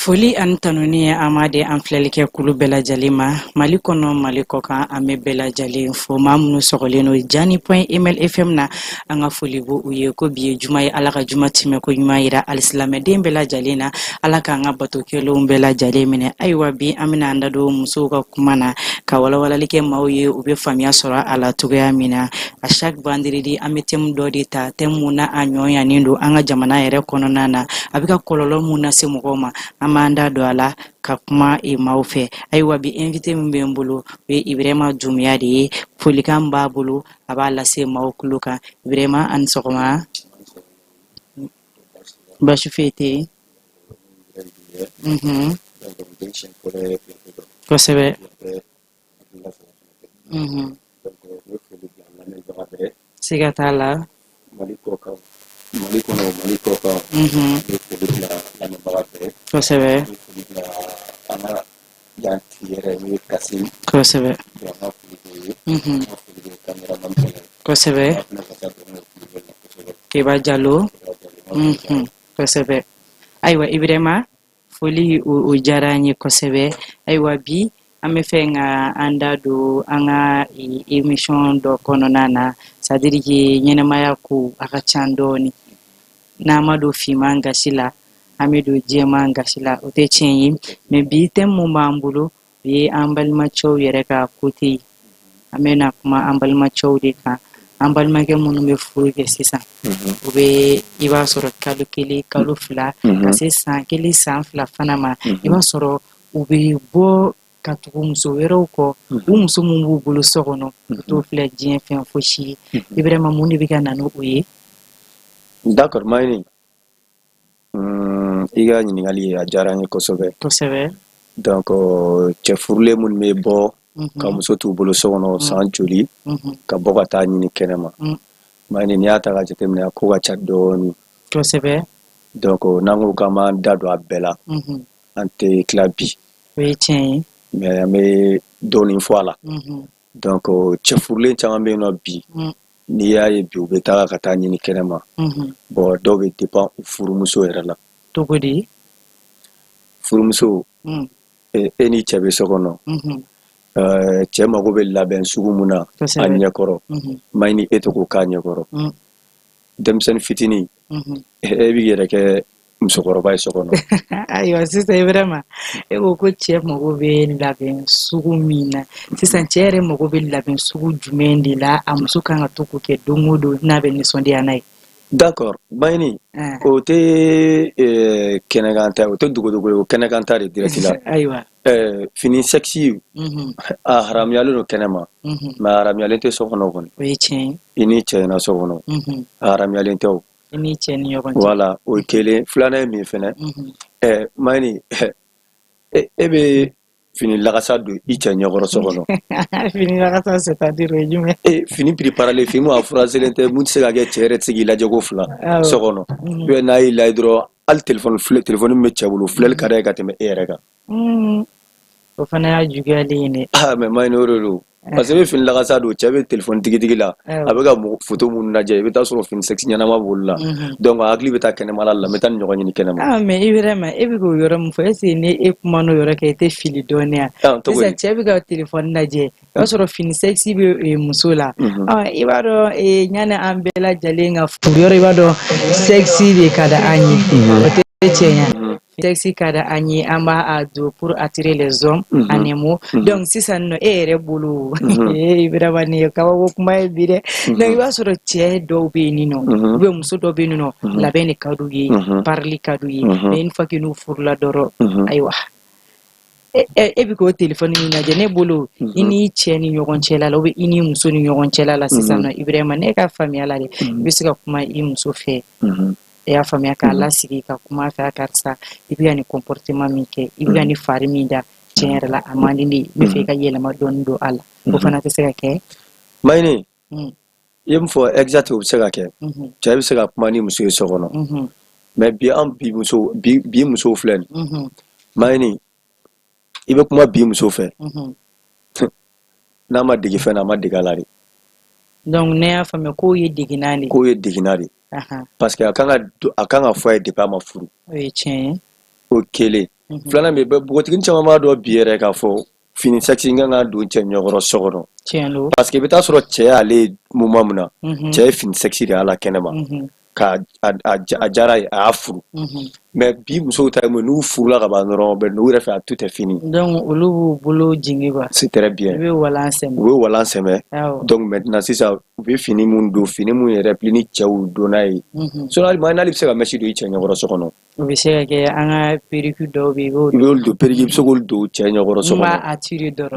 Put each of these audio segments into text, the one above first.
Foli an tanuni amade an filɛlikɛ kulu bɛɛ lajɛlen ma Mali kɔnɔ Mali kɔkan an bɛ bɛɛ lajɛlen fo maa minnu sɔgɔlen no Jani.ML FM na an ka foli bo u ye ko bi ye juma ye Ala ka juma timɛ ko ɲuman yira alisilamɛden bɛɛ lajɛlen na Ala k'an ka batokɛlenw bɛɛ lajɛlen minɛ ayiwa bi an bɛna an da don musow ka kuma na ka walawalali kɛ maaw ye u bɛ faamuya sɔrɔ a la cogoya min na a chaque vendredi an bɛ thème dɔ de ta thème mun na a ɲɔnyanen don an ka jamana yɛrɛ kɔnɔna na a bɛ ka kɔlɔlɔ mun na se mɔgɔw ma an b'an da don a la ka kuma maaw fɛ ayiwa bi invité min bɛ n bolo o ye Ibrahima Dunbiya de ye folikan b'a bolo a b'a lase maaw tulo kan Ibrahima ani sɔgɔma baasi foyi tɛ yen kosɛbɛ siga t'a la Mali kɔkan kosɛbɛ an ka yanti yɛrɛ n'o ye Kasim kosɛbɛ kosɛbɛ Keba Jalo kosɛbɛ ayiwa Ibrahima foli o diyara an ye kosɛbɛ ayiwa bi an bɛ fɛ ka an da don an ka émission dɔ kɔnɔna na c'est-à-dire que ɲɛnɛmaya ko a ka ca dɔɔni n'an ma don finman gasi la an bɛ don jɛman gasi la o tɛ tiɲɛ ye mais bi thème mun b'an bolo o ye an balimacɛw yɛrɛ ka côté ye an bɛna kuma an balimacɛw de kan an balimakɛ minnu bɛ furu kɛ sisan u bɛ i b'a sɔrɔ kalo 1 kalo 2 ka se san 1 san 2 fana ma i b'a sɔrɔ u bɛ bɔ ka tugu muso wɛrɛw kɔ u muso mun b'u bolo so kɔnɔ u t'o filɛ diɲɛ fɛn fosi ye Ibrahima mun de bɛ ka na n'o ye d'accord Mayini i ka ɲininkali a diyara n ye kosɛbɛ donc cɛ furulen minnu bɛ bɔ ka muso t'u bolo so kɔnɔ san joli ka bɔ ka taa ɲini kɛnɛma Mayini n'i y'a ta ka jateminɛ a ko ka ca dɔɔni kosɛbɛ donc n'an ko k'an b'an da don a bɛɛ la an tɛ tila bi o ye tiɲɛ ye mais an bɛ dɔɔni fɔ a la donc cɛ furulen caman bɛ yen nɔ bi n'i y'a ye bi u bɛ taga ka taa ɲini kɛnɛma bon dɔw bɛ dépend u furumuso yɛrɛ la cogo di furumuso e ni cɛ bɛ so kɔnɔ cɛ mago bɛ labɛn sugu mun na a ɲɛkɔrɔ Mayini e tɛ k'o k'a ɲɛkɔrɔ denmisɛnnin fitinin e b'i yɛrɛ kɛ musokɔrɔba ye so kɔnɔ ayiwa sisan Ibrahima e ko ko cɛ mago bɛ labɛn sugu min na sisan cɛ yɛrɛ mago bɛ labɛn sugu jumɛn de la a muso kan ka to k'o kɛ don o don n'a bɛ nisɔndiya n'a ye d'accord Mayini o tɛ kɛnɛkan ta o tɛ dogodogo ye o kɛnɛkan ta de direct la ayiwa fini sexy a haramuyalen don kɛnɛma mais a haramuyalen tɛ so kɔnɔ kɔni o ye tiɲɛ ye i ni cɛ in na so kɔnɔ a haramuyalen tɛ o i ni cɛ ni ɲɔgɔn cɛ voilà o ye kelen filanan ye min fɛnɛ Mayini e bɛ fini lagasa don i cɛ ɲɛkɔrɔ so kɔnɔ fini lagasa c'est-à-dire o ye jumɛn fini préparé fini a furaselen tɛ mun tɛ se ka kɛ cɛ yɛrɛ tɛ se k'i lajɛ ko fila so kɔnɔ n'a y'i lajɛ dɔrɔn hali téléphone bɛ cɛ bolo filɛli ka d'a ye ka tɛmɛ e yɛrɛ kan o fana y'a juguyalen ye dɛ mais Mayini o de don parce que i bɛ fini lagasa don cɛ bɛ téléphone tigi la a bɛ ka photo minnu lajɛ i bɛ taa sɔrɔ fini sexy ɲɛnama b'olu la donc a hakili bɛ taa kɛnɛma la n bɛ taa ni ɲɔgɔn ɲini kɛnɛma mais Ibrahima e bɛ k'o yɔrɔ min fɔ est-ce que ni e kuma n'o yɔrɔ kɛ i tɛ fili dɔɔni yan sisan cɛ bɛ ka téléphone lajɛ o y'a sɔrɔ fini sexy bɛ muso la i b'a dɔn yanni an bɛɛ lajɛlen ka furu yɔrɔ i b'a dɔn sexy de ka di an ye o tɛ tiɲɛ ye sexy ka di an ye an b'a don pour attirer les hommes en un mot donc sisan nɔ e yɛrɛ bolo Ibrahima nin ye kabako kuma ye bi dɛ donc i b'a sɔrɔ cɛ dɔw bɛ yen nɔ ou bien muso dɔw bɛ yen nɔ labɛn de ka d'u ye parili ka d'u ye mais une fois que n'u furula dɔrɔn ayiwa e bɛ k'o téléphone min lajɛ ne bolo i ni cɛ ni ɲɔgɔn cɛla la ou bien i ni muso ni ɲɔgɔn cɛla la sisan nɔ Ibrahima ne ka faamuya la dɛ i bɛ se ka kuma i muso fɛ e y'a faamuya k'a lasigi ka kuma fɛ karisa i bɛ ka nin comportement min kɛ i bɛ ka nin fari min da tiɲɛ yɛrɛ la a man di ne ye n bɛ fɛ i ka yɛlɛma dɔɔni don a la o fana tɛ se ka kɛ Mayini i ye min fɔ exact o bɛ se ka kɛ cɛ bɛ se ka kuma ni muso ye so kɔnɔ mais bi musow filɛ nin Mayini i bɛ kuma bi muso fɛ n'a ma dege fɛn na a ma dege a la de donc ne y'a faamuya k'o ye degenan de k'o ye degenan de parce que a kan ka fɔ a ye depuis a ma furu o ye tiɲɛ ye o kelen filanan bɛ npogotigini caman b'a dɔn bi yɛrɛ k'a fɔ fini sexy n kan ka don cɛ ɲɛkɔrɔ so kɔnɔ parce que i bɛ taa sɔrɔ cɛ y'ale moment min na cɛ ye fini sexy de y'a la kɛnɛma ka a jara ye a y'a furu mais bi musow ta ye mun n'u furula ka ban dɔrɔn bɛ n'u yɛrɛ fɛ a tout est fini donc olu b'u bolo jigin quoi c'est très bien u bɛ walan sɛmɛ donc maintenant sisan u bɛ fini mun don fini mun yɛrɛ pli ni cɛw donna ye sinon n'ale bɛ se ka mèche don i cɛ ɲɛkɔrɔ so kɔnɔ o bɛ se ka kɛ an ka perruque dɔw bɛ yen i b'olu don perruque i bɛ se k'olu don cɛ ɲɛkɔrɔ so kɔnɔ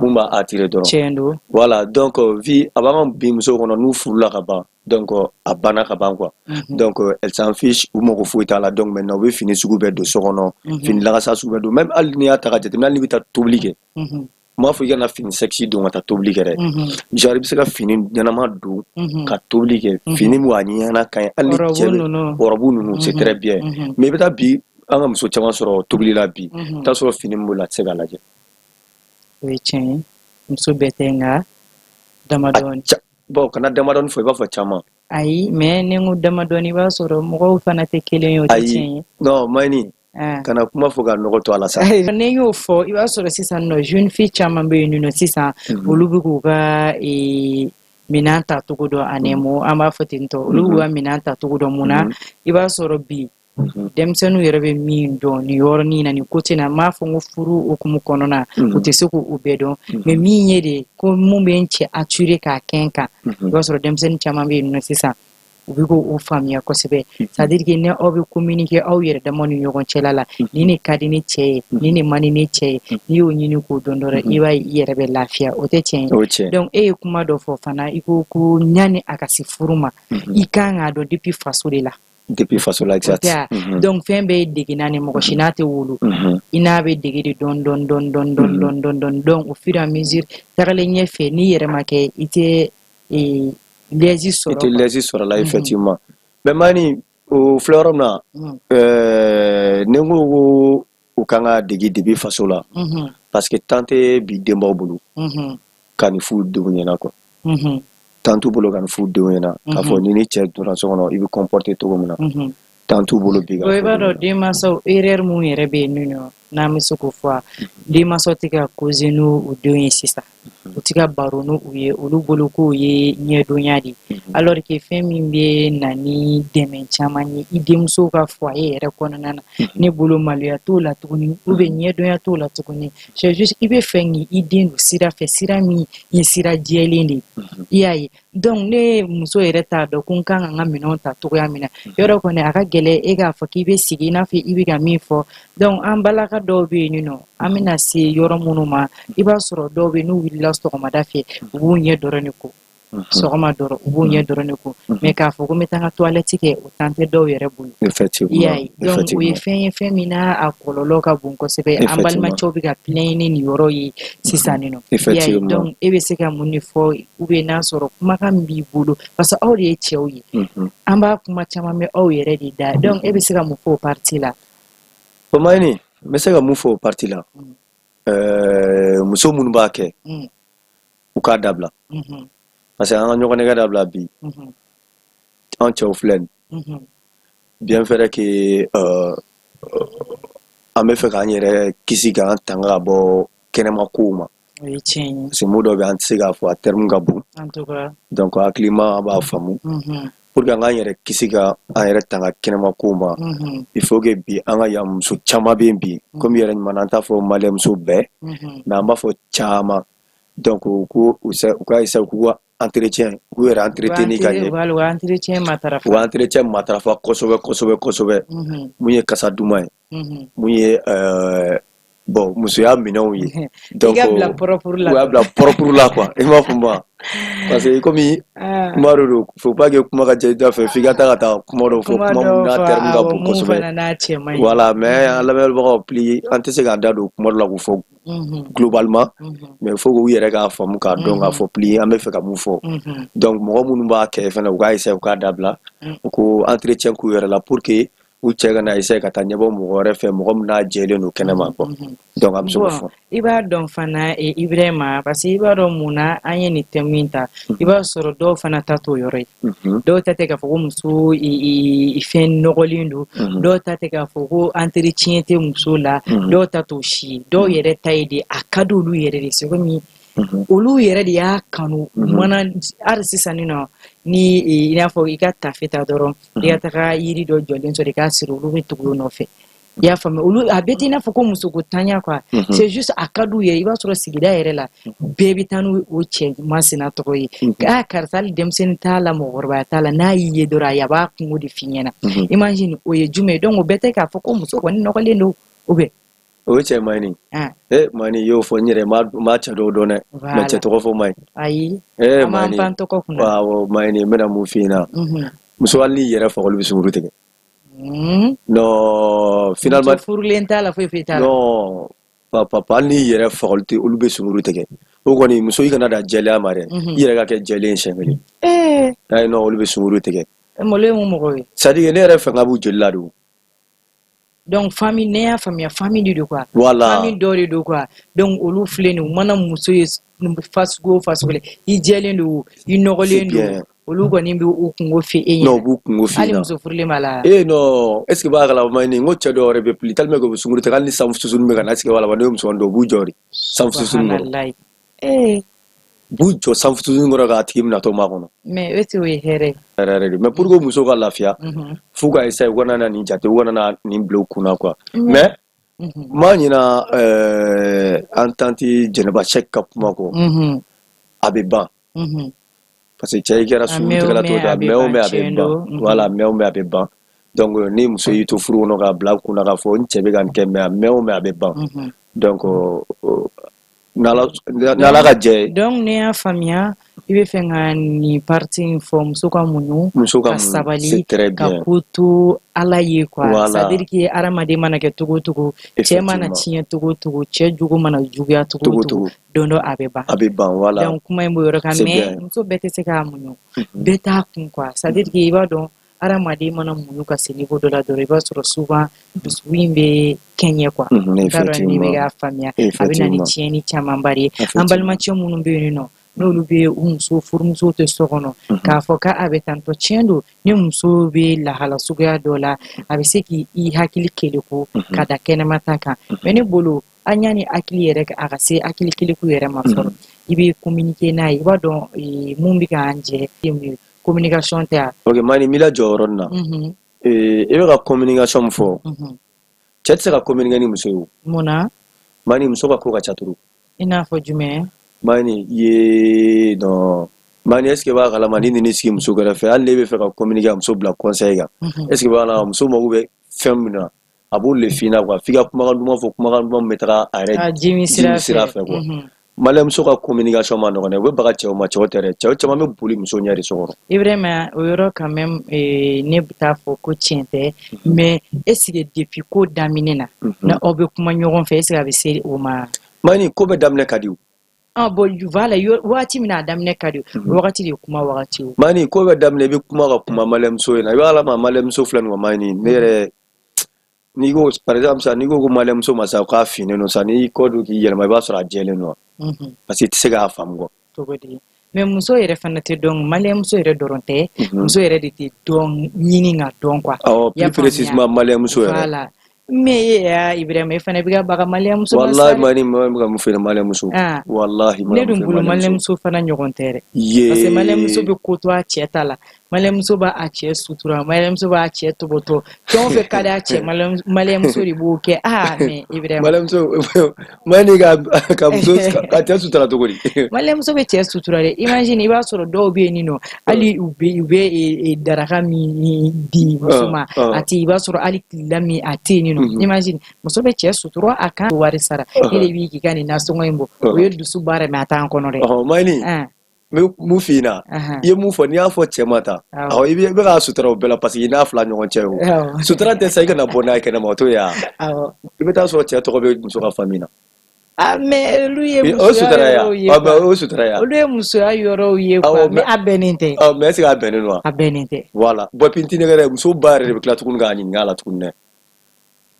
mun b'a attirer dɔrɔn tiɲɛ don voilà donc vi a b'an ka bi musow kɔnɔ n'u furula ka ban donc a banna ka ban quoi donc elle s'en fiche u mago foyi t'a la donc maintenant u bɛ fini sugu bɛɛ don so kɔnɔ fini lagasa sugu bɛɛ don même hali n'i y'a ta ka jateminɛ hali n'i bɛ taa tobili kɛ m'a fɔ i kana fini sexy don ka taa tobili kɛ dɛ genre i bɛ se ka fini ɲɛnama don ka tobili kɛ fini mun a ɲɛna ka ɲi hali ni cɛ bɛ robe ninnu c'est très bien mais i bɛ taa bi an ka muso caman sɔrɔ tobili la bi t'a sɔrɔ fini min b'o la a tɛ se k'a lajɛ o ye tiɲɛ ye muso bɛɛ tɛ nka damadɔni bon kana damadɔni fɔ i b'a fɔ caman ayi mais ni n ko damadɔni i b'a sɔrɔ mɔgɔw fana tɛ kelen ye o tɛ tiɲɛ ye non Mayini kana kuma fɔ ka nɔgɔ to a la sa ni y'o fɔ i b'a sɔrɔ sisan nɔ jeune fille caman bɛ yen nɔ sisan olu bɛ k'u ka minɛn ta cogo dɔn a nɛmɔ an b'a fɔ ten tɔ olu b'u ka minɛn ta cogo dɔn mun na i b'a sɔrɔ bi denmisɛnninw yɛrɛ bɛ min dɔn nin yɔrɔnin na nin côté na m'a fɔ n ko furu hukumu kɔnɔna u tɛ se k'u bɛɛ dɔn mais min ye de ko mun bɛ n cɛ attirer k'a kɛ n kan i b'a sɔrɔ denmisɛnnin caman bɛ yen nɔ sisan u bɛ k'o faamuya kosɛbɛ c'est à dire que ni aw bɛ communiquer aw yɛrɛ dama ni ɲɔgɔn cɛla la nin de ka di ni cɛ ye nin de man di ni cɛ ye n'i y'o ɲini k'o dɔn dɔrɔn i b'a ye i yɛrɛ bɛ lafiya o tɛ tiɲɛ ye donc e ye kuma dɔ fɔ fana i ko ko ɲani a ka se furu ma i kan k'a dɔn depuis faso de la depuis faso la exact donc fɛn bɛɛ ye degenna ni mɔgɔ si n'a tɛ wolo i n'a bɛ dege de dɔn donc au fur et à mesure tagalen ɲɛfɛ n'i yɛrɛ ma kɛ i tɛ lɛzi sɔrɔ i tɛ lɛzi sɔrɔ la effectivement mais Mayini o filɛ yɔrɔ min na ni n ko u kan ka dege depuis faso la parce que temps tɛ bi denbaw bolo ka nin f'u denw ɲɛna quoi temps t'u bolo ka nin f'u denw ɲɛna k'a fɔ ni cɛ donna so kɔnɔ i bɛ comporter cogo min na temps t'u bolo bi i b'a dɔn denmansaw erreur mun yɛrɛ bɛ yen nɔ n'an bɛ se k'o fɔ denmansaw tɛ ka causer n'u denw ye sisan u tɛ ka baro n'u ye olu bolo k'o ye ɲɛdɔnya de alors que fɛn min bɛ na ni dɛmɛ caman ye i denmuso ka foyer yɛrɛ kɔnɔna na ne bolo maloya t'o la tuguni ou bien ɲɛdɔnya t'o la tuguni c'est juste i bɛ fɛ k'i den don sira fɛ sira min ye sira jɛlen de ye i y'a ye donc ne muso yɛrɛ t'a dɔn ko n kan ka n ka minɛnw ta cogoya min na yɔrɔ kɔni a ka gɛlɛn e k'a fɔ k'i bɛ sigi i n'a fɔ i bɛ ka min fɔ donc an balaka dɔw bɛ yen nɔ an bɛna se yɔrɔ minnu ma i b'a sɔrɔ dɔw bɛ n'u wulila sɔgɔmada fɛ u b'u ɲɛ dɔrɔn de ko sɔgɔma dɔrɔn u b'u ɲɛ dɔrɔn de ko mais k'a fɔ ko n bɛ taa n ka toilette kɛ o temps tɛ dɔw yɛrɛ bolo i y'a ye donc o ye fɛn ye fɛn min n'a a kɔlɔlɔ ka bon kosɛbɛ an balimacɛw bɛ ka plaindre ni nin yɔrɔ ye sisan nɔ i y'a ye donc e bɛ se ka mun de fɔ ou bien n'a sɔrɔ kumakan min b'i bolo parce que aw de ye cɛw ye an b'a kuma caman mɛn aw yɛrɛ de da donc e bɛ se ka mun fɔ o partie la o Mayini n bɛ se ka mun fɔ o partie la muso minnu b'a kɛ u k'a dabila parce que an ka ɲɔgɔn nɛgɛ dabila bi an cɛw filɛ nin bien vrai que an bɛ fɛ k'an yɛrɛ kisi k'an tanga ka bɔ kɛnɛma kow ma parce que mot dɔ bɛ an tɛ se k'a fɔ a terme ka bon donc hakilima an b'a faamu pour que an k'an yɛrɛ kisi ka an yɛrɛ tanga kɛnɛma kow ma il faut que bi an ka yan muso caman bɛ yen bi komi yɛrɛ ɲuman an t'a fɔ maliyɛn muso bɛɛ mais an b'a fɔ caman donc u ka essayer k'u ka entretien k'u yɛrɛ entretenir ka ɲɛ u ka entretien matarafa kosɛbɛ mun ye kasa duman ye mun ye bon musoya minɛnw ye donc u y'a bila propre la quoi i m'a faamu parce que komi kuma dɔ don faut pas que kuma ka jɛ i da fɛ f'i ka taa kuma dɔ fɔ kuma mun n'a terme ka bon kosɛbɛ voilà mais an lamɛnbagaw pli an tɛ se k'an da don kuma dɔ la k'o fɔ globalement mais il faut que u yɛrɛ k'a faamu k'a dɔn k'a fɔ pli an bɛ fɛ ka mun fɔ donc mɔgɔ minnu b'a kɛ fana u k'a essayer u k'a dabila u ko entretien k'u yɛrɛ la pour que u cɛ ka na essayer ka taa ɲɛbɔ mɔgɔ wɛrɛ fɛ mɔgɔ min n'a jɛlen don kɛnɛma quoi donc a bɛ se k'o fɔ i b'a dɔn fana Ibrahima parce que i b'a dɔn mun na an ye nin thème min ta i b'a sɔrɔ dɔw fana ta t'o yɔrɔ ye dɔw ta tɛ k'a fɔ ko muso fɛn nɔgɔlen don dɔw ta tɛ k'a fɔ ko entretien tɛ muso la dɔw ta t'o si ye dɔw yɛrɛ ta ye de a ka di olu yɛrɛ de c'est comme olu yɛrɛ de y'a kanu mana hali sisan nɔ ni i n'a fɔ i ka tafe ta dɔrɔn i ka taga yiri dɔ jɔlen sɔrɔ i k'a siri olu bɛ tugu o nɔfɛ i y'a faamuya olu a bɛɛ tɛ i n'a fɔ ko musoko tanya quoi c'est juste a ka d'u ye i b'a sɔrɔ sigida yɛrɛ la bɛɛ bɛ taa n'o cɛ masina tɔgɔ ye karisa hali denmisɛnnin t'a la mɔgɔkɔrɔbaya t'a la n'a y'i ye dɔrɔn a b'a kungo de f'i ɲɛna imagine o ye jumɛn ye donc o bɛɛ tɛ k'a fɔ ko muso kɔni nɔgɔlen don ou bien o cɛ mani mani y'o fɔ n yɛrɛ ma cɛ dɔw dɔn dɛ mais cɛ tɔgɔ fɔ man ɲi ayi an m'an pan tɔgɔ kunna awɔ mani n bɛna mun f'i ɲɛna muso hali n'i yɛrɛ fagoli bɛ sunguru tigɛ non finalement furulen t'a la foyi t'a la non papa hali n'i yɛrɛ fagoli tɛ olu bɛ sunguru tigɛ o kɔni muso i kana da jɛlenya ma dɛ i yɛrɛ ka kɛ jɛlen siɲɛ kelen ayi non olu bɛ sunguru tigɛ malo ye mun mɔgɔ ye c'est à dire ne yɛrɛ fɛ ka b'u joli la de donc famille ne y'a faamuya famille de quoi voilà famille dɔ de do quoi donc olu filɛ nin u mana muso ye fasugu o fasugu la i jɛlen don i nɔgɔlen don olu kɔni bɛ u kungo fɛ e ɲɛna non u b'u kungo f'i ɲɛna hali muso furulen b'a la non est ce que b'a kalama nin n ko cɛ dɔw yɛrɛ bɛ pili tellement que u bɛ sunguru tigɛ hali ni sanfususuni bɛ ka na est ce que wala ne ye muso dɔw u b'u jɔ de sanfususuni kɔrɔ b'u jɔ sanfususuni kɔrɔ k'a tigi minɛ tɔ ma kɔnɔ mais o tɛ o ye hɛrɛ yɛrɛ de mais pour que muso ka lafiya f'u ka essayer u kana na nin jate u kana na nin bila u kunna quoi mais m'a ɲina an tanti Jɛnɛba Sɛki ka kuma kɔ a bɛ ban parce que cɛ i kɛra sunguru tigɛla to da mɛ o mɛ a bɛ ban voilà mɛ o mɛ a bɛ ban donc ni muso y'i to furu kɔnɔ k'a bila a kunna k'a fɔ n cɛ bɛ ka nin kɛ mais mɛ o mɛ a bɛ ban donc n'ala ka jɛ ye donc ne y'a faamuya i bɛ fɛ ka nin partie in fɔ muso ka muɲu ka sabali ka ko to ala ye quoi c'est à dire que adamaden mana kɛ cogo o cogo cɛ mana tiɲɛ cogo o cogo cɛ jogo mana juguya cogo o cogo don dɔ a bɛ ban voilà donc kuma in b'o yɔrɔ kan mais muso bɛɛ tɛ se k'a muɲu bɛɛ t'a kun quoi c'est à dire que i b'a dɔn adamaden mana muɲu ka se niveau dɔ la dɔrɔn i b'a sɔrɔ souvent dusukun in bɛ kɛɲɛ quoi n t'a dɔn ni bɛ k'a faamuya a bɛ na ni tiɲɛni camanba de ye an balimacɛ minnu bɛ yen nɔ n'olu bɛ u muso furumuso tɛ so kɔnɔ k'a fɔ k'a bɛ tantɔ tiɲɛ don ni muso bɛ lahala suguya dɔ la a bɛ se k'i hakili kelenku ka da kɛnɛma ta kan mais ne bolo an y'a ni hakili yɛrɛ a ka se hakili kelenku yɛrɛ ma fɔlɔ i bɛ communiquer n'a ye i b'a dɔn mun bɛ k'an jɛ communication tɛ yan. ok mani mila jɔyɔrɔ nin na i bɛ ka communication min fɔ cɛ tɛ se ka communiquer ni muso ye. mun na. mani muso ka ko ka ca turu. i n'a fɔ jumɛn. mani ye non mani est ce que b'a kalama ni nin sigi muso kɛrɛfɛ hali ne bɛ fɛ ka communiquer muso bila conseil kan est ce que b'a kalama muso mago bɛ fɛn min na a b'o le f'i ɲɛna quoi f'i ka kumakan duman fɔ kumakan duman min bɛ taga a yɛrɛ jimi sira fɛ quoi. Malɛmuso ka communication ma nɔgɔn dɛ u bɛ baga cɛw ma cɛw tɛ dɛ cɛw caman bɛ boli muso ɲɛ de so kɔrɔ. Ibrahima o yɔrɔ quand même ne bɛ taa fɔ ko tiɲɛ tɛ mais est ce que depuis ko daminɛ na na aw bɛ kuma ɲɔgɔn fɛ est ce que a bɛ se o ma. mani ko bɛ daminɛ ka di o. bon voilà waati min a daminɛ ka di o wagati de ye kuma wagati o. mani ko bɛ daminɛ i bɛ kuma ka kuma malɛmuso ye na i b'a lama malɛmuso filɛ nin ma mani ne yɛrɛ n'i ko par exemple sa n'i ko ko malɛmuso ma sa k'a finnen don sa n'i kɔ don k'i yɛlɛma i b'a sɔrɔ a jɛlen don parce que i tɛ se k'a faamu quoi. Cogo di mais muso yɛrɛ fana tɛ dɔn malɛmuso yɛrɛ dɔrɔn tɛ muso yɛrɛ de tɛ dɔn ɲini ka dɔn quoi. plus précisément malɛmuso yɛrɛ. Voilà. mais Ibrahima i fana bɛ ka baga malɛmuso ma sa. wallahi mani ma bɛ ka mun feere malɛmuso. wallahi ne dun bolo malɛmuso fana ɲɔgɔn tɛ dɛ. parce que malɛmuso bɛ ko to a cɛ ta la malɛmuso b'a cɛ sutura malɛmuso b'a cɛ tɔbɔtɔ fɛn o fɛn ka di a cɛ malɛmuso de b'o kɛ mais Ibrahima. malɛmuso mani ka muso ka cɛ sutura cogo di. malɛmuso bɛ cɛ sutura dɛ imagine i b'a sɔrɔ dɔw bɛ yen nɔ hali u bɛ daraka min di muso ma a tɛ i b'a sɔrɔ hali tilela min a tɛ yen nɔ imagine muso bɛ cɛ sutura a kan wari sara e de b'i k'i ka nin nasɔngɔ in bɔ o ye dusu baara mais a t'an kɔnɔ dɛ. mani mun f'i ɲɛna i ye mun fɔ n'i y'a fɔ cɛ ma ta i bɛ k'a sutura o bɛɛ la parce que i n'a fila ɲɔgɔn cɛ o sutura tɛ sa i kana bɔ n'a ye kɛnɛma o t'o ye wa i bɛ taa sɔrɔ cɛ tɔgɔ bɛ muso ka famille na mais lui o sutaraya lui muso ayoro ye quoi mais abenente mais c'est abeneno abenente voilà bo pintine gare muso bare de kla tukun ga ni ngala tukun ne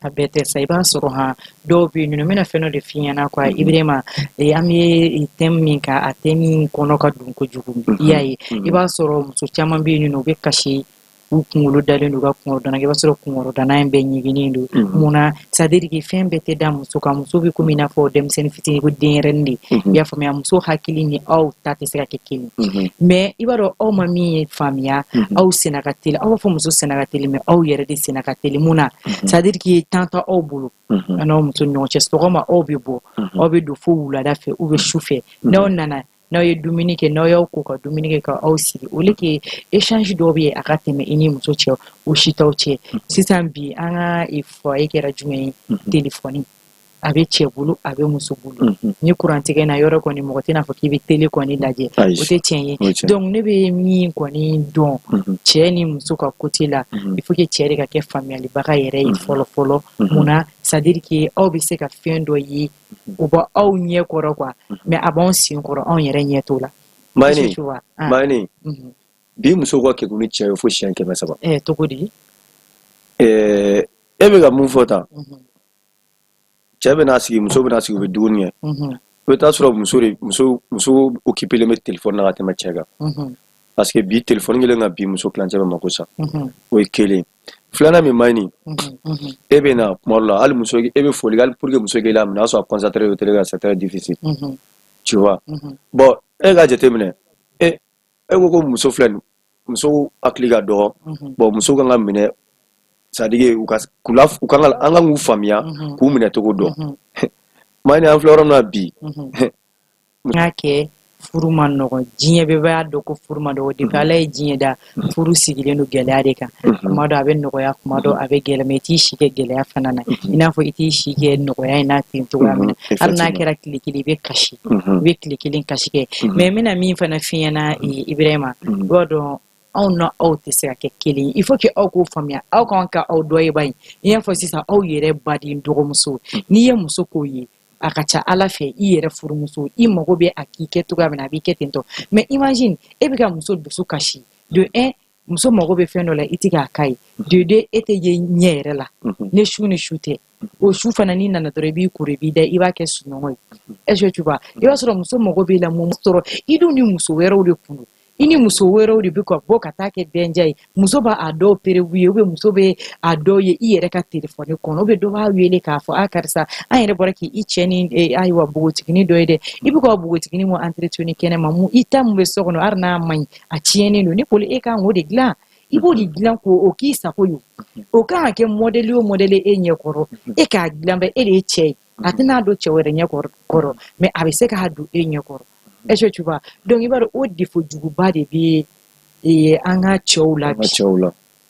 abete sai ba soro ha do bi no mena feno de fiana kwa ibrema ami temminka atemi kono ka dun ko jugu yayi iba soro muso chama bi no be kashi ukungulu dalen do ga kungo dana ke basoro kungo dana en be nyigini ndo muna sadiri ki fembe te da muso ka muso bi kumina fo dem sen fitini ko denrendi ya famia muso hakili ni au tate se ka kekini mais ibaro o mami famia au senakateli au fo muso senakateli mais au yere di senakateli muna sadiri ki tanta au bulu ana muso nyon chesto koma au bibo au bi do fo wula da fe ou be choufe non nana no ye Dominique no yo ko ka Dominique ka aussi ole ke échange do bi akateme ini muso che o shita o che sisan bi anga ifo ekera jume téléphone abe che bulu abe muso bulu ni courant ke na yoro ko ni mo tina fo ki bi télé ko ni daje o te chenye donc ne be mi ko ni don che ni muso ka côté là il faut que che ka ke famille ba ka yere folo muna ça dire que au bi se ka fendo yi ou ba au nye koro kwa mais abon si koro on yere nye to la mani bi muso ko ke kuni che fo shen ke masaba to godi ebe ga mun fota chebe na sigi muso bena sigi be dunya peut-être sur muso occuper le téléphone na tema chega parce que bi téléphone ngile nga bi muso clanche ba makosa o ikele flana mi mani ebe na morla al muso ebe foligal pour que muso gela na so concentrer au téléga c'est très difficile tu vois bon e ga jetemne e ko muso flan muso akliga do bon muso ga ngamine sadige ukas ukanga anga ngufamia kumine to do mani an flora na bi ngake furu man no jinya be ba do ko furu ma do de kala jinya da furu sigile no gele adeka kuma do abe no ya kuma do abe gele meti shike gele ya fanana ina fo iti shike no ya ina tin to ya mina arna kera klikili be kashi be klikilin kashi ke me mina mi fana fiana Ibrahima godo on no out se ka kelen il faut que au ko famia au kan ka au do yeba yin fo sisa au yere badi ndogo muso ni ye muso ko yi akacha ala fe i yere furu muso i mogo be akike to ga na bi ketento mais imagine e bi ka muso dusu kashi de 1 muso mogo be fe no la itika kai de 2 ete ye nyere la ne shute o shu fana ni na dore bi kure bi da i ba ke suno est-ce que tu vois i ba so muso mogo be la mu toro i do ni muso wero de kunu ini muso wero de biko boka take benjai muso ba ado perewiye ube muso be ado ye iyere ka telefone kono be do ba wele ka fo akarsa ayere boraki icheni aywa bugotikini doide ibiko bugotikini mo entretien kene mamu itam be sokono arna man a chieni no ni poli e ka ngode gla ibo di gla ko okisa ko yo o ka ke modele enye koro e ka glambe ele che atina do chewere nye koro me abise ka hadu enye koro. Est-ce que tu vois? Donc il va au défaut du gouba de bi et anga choula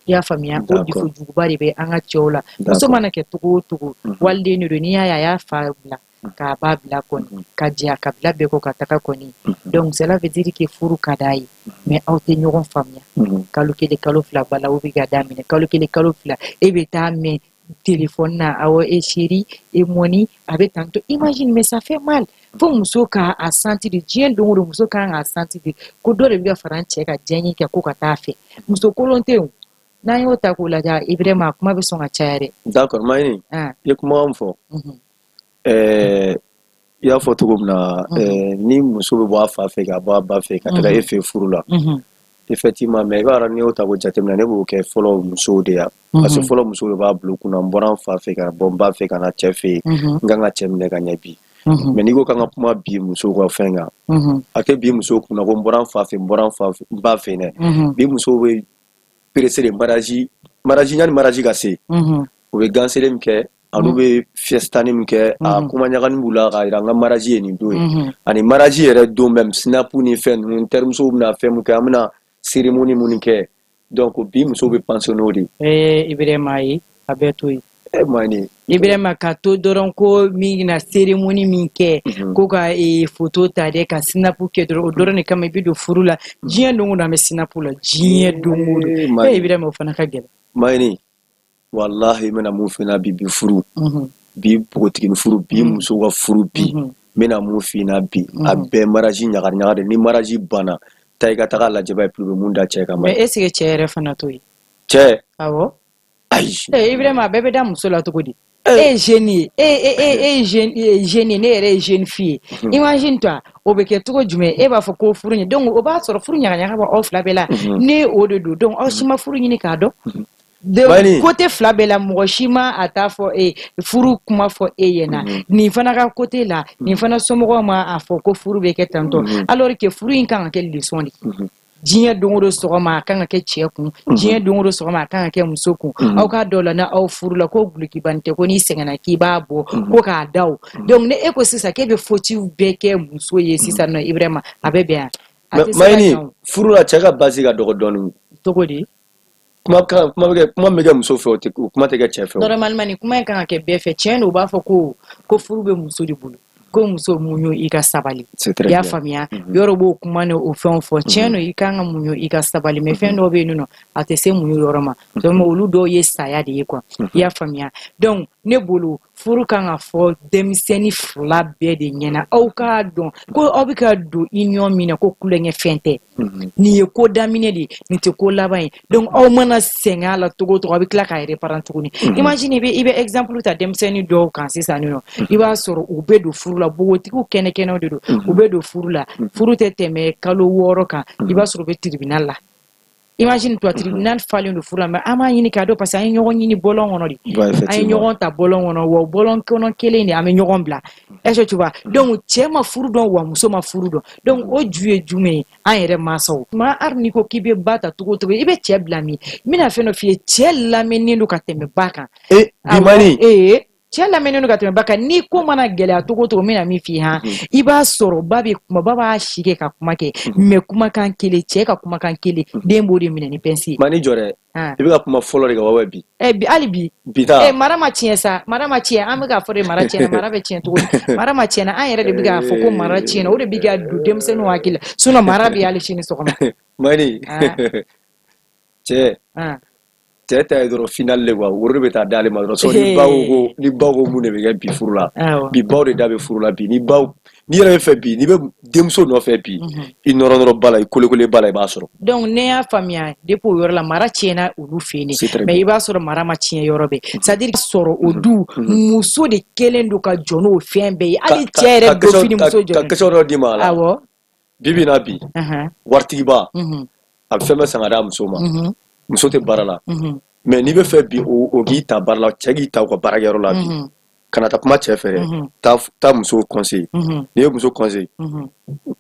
ya famia au défaut du gouba de bi anga choula so mana ke tugu walde ni dunia ya fa bla ka babla kon ka dia ka bla be ko kataka koni donc cela veut dire que furu kadai mais au te nyoron famia kaluke de kalofla bala ubi gadamine kaluke de kalofla e beta me téléphone na awo e chéri e moni avec tanto imagine mais ça fait mal fo muso ka a senti de dien don do muso ka a senti de ko do re bi faranche ka jenyi ka ko ka tafe muso kolonte na yo ta ko la ja Ibrahima kuma be son a chaire d'accord mani ye kuma am fo ya fo to na ni muso be bo afa fe ka ba fe ka ta e fe furula effectivement mais bara ni o ta ko jatemna ne bo ke follow muso de ya parce que follow muso ba bloku na mboran fa fe ka bomba fe ka na chefe nganga chemne ka nyabi mais ni ko kanga kuma bi muso ko fenga ake bi muso kuna ko mboran fa fe ba fe ne bi muso be pressé de maraji nyani maraji ga se o be gansele mke anu be fiesta ni mke a kuma nyaga ni bula ga iranga maraji ni do ani maraji ere do même snapu ni fen en terme so na fe mke amna cérémonie munike donc bi muso be pensionori Ibrahima yi abetu mani Ibrahima ka to doron ko mi na cérémonie min ke ko ka photo ta de ka sinapu ke doron ne kama bi do furula jiye ndongo na me sinapu la jiye ndongo Ibrahima fana ka gele mani wallahi mena mu fina bi furu bi pogotigi furu bi muso ka furu bi mena mu fina bi a bɛɛ maraji ɲagar de ni maraji bana ta i ka taga lajɛ b'a ye plus mun da cɛ kan. Mais est ce que cɛ yɛrɛ fana to ye? Cɛ? Awɔ. Ayi. Ibrahima a bɛɛ bɛ da muso la cogo di? Jeune ye jeune ne yɛrɛ ye jeune fille ye. Imagine toi o bɛ kɛ cogo jumɛn e b'a fɔ ko furu ɲɛ donc o b'a sɔrɔ furu ɲagaɲaga bɛ aw fila bɛɛ la ne o de don donc aw si ma furu ɲini k'a dɔn. Côté fila bɛɛ la mɔgɔ si ma a t'a fɔ furu kuma fɔ e ɲɛna nin fana ka côté la nin fana somɔgɔw ma a fɔ ko furu bɛ kɛ tantɔ alors que furu in kan ka kɛ leçon de diɲɛ don o don sɔgɔma a kan ka kɛ cɛ kun diɲɛ don o don sɔgɔma a kan ka kɛ muso kun aw ka dɔw la na aw furu la ko gulikiban tɛ ko n'i sɛgɛnna k'i b'a bɔ ko k'a da o donc ne e ko sisan k'e bɛ fɔtiw bɛɛ kɛ muso ye sisan nɔ Ibrahima a bɛ bɛn a tɛ se ka ɲɛ furu la cɛ ka base ka dɔgɔ dɔɔni cogo di kuma bɛ kɛ muso fɛ o kuma tɛ kɛ cɛ fɛ normalement ni kuma in kan ka kɛ bɛɛ fɛ tiɲɛ don u b'a fɔ ko furu bɛ muso de bolo ko muso muɲu i ka sabali i y'a faamuya yɔrɔ b'o kuma ni o fɛnw fɔ tiɲɛ don i kan ka muɲu i ka sabali mais fɛn dɔw bɛ yen nɔ a tɛ se muɲu yɔrɔ ma donc olu dɔw ye saya de ye quoi i y'a faamuya donc ne bolo furu kan ka fɔ denmisɛnnin fila bɛɛ de ɲɛna aw k'a dɔn ko aw bɛ ka don union min na ko kulonkɛ fɛn tɛ nin ye ko daminɛ de nin tɛ ko laban ye donc aw mana sɛgɛn a la cogo o cogo a bɛ tila k'a reprendre tuguni imagine i bɛ exemple ta denmisɛnnin dɔw kan sisan nɔ i b'a sɔrɔ u bɛ don furu la bogotigiw kɛnɛkɛnɛw de don u bɛ don furu la furu tɛ tɛmɛ kalo 6 kan i b'a sɔrɔ u bɛ tribunal la imagine toi tribunal falen don furu la mais an b'a ɲini k'a dɔn parce que an ye ɲɔgɔn ɲini bɔlɔn kɔnɔ de an ye ɲɔgɔn ta bɔlɔn kɔnɔ wa bɔlɔn kɔnɔ kelen de an bɛ ɲɔgɔn bila est-ce que tu vois donc cɛ ma furu dɔn wa muso ma furu dɔn donc o ju ye jumɛn ye an yɛrɛ mansaw ma hali n'i ko k'i bɛ ba ta cogo o cogo i bɛ cɛ bila min n bɛna fɛn dɔ f'i ye cɛ lamɛnnen don ka tɛmɛ ba kan cɛ lamɛnnen don ka tɛmɛ ba kan ni ko mana gɛlɛya cogo o cogo n bɛna min f'i ye i b'a sɔrɔ ba b'a si kɛ ka kuma kɛ mais kumakan kelen cɛ ka kumakan kelen den b'o de minɛ ni pince ye. Mani jɔ dɛ i bɛ ka kuma fɔlɔ de kan wa bi. Hali bi mara ma tiɲɛ sa mara ma tiɲɛ an bɛ k'a fɔ de mara tiɲɛna mara bɛ tiɲɛ cogo di mara ma tiɲɛna an yɛrɛ de bɛ k'a fɔ ko mara tiɲɛna o de bɛ ka don denmisɛnninw hakili la sinon mara bɛ hali sini sɔgɔma. Mani cɛ ta ye dɔrɔn final le quoi woro bɛ taa d'ale ma dɔrɔn ni baw ko mun de bɛ kɛ bi furu la bi baw de da bɛ furu la bi ni yɛrɛ bɛ fɛ bi ni bɛ denmuso nɔfɛ bi i nɔrɔ ba la i kolekole ba la i b'a sɔrɔ donc ne y'a faamuya depuis o yɔrɔ la mara tiɲɛna olu fɛ yen mais i b'a sɔrɔ mara ma tiɲɛ yɔrɔ bɛɛ c'est à dire sɔrɔ o du muso de kelen don ka jɔ n'o fɛn bɛɛ ye hali cɛ yɛrɛ dɔ fini muso jɔ ka question dɔ d'i ma la awɔ bibi na bi waritigiba a bɛ fɛn bɛɛ san ka d'a muso ma muso tɛ baara la mais n'i bɛ fɛ bi o k'i ta baara la cɛ k'i ta u ka baarakɛyɔrɔ la bi kana taa kuma cɛ fɛ dɛ taa muso conseil n'i ye muso conseil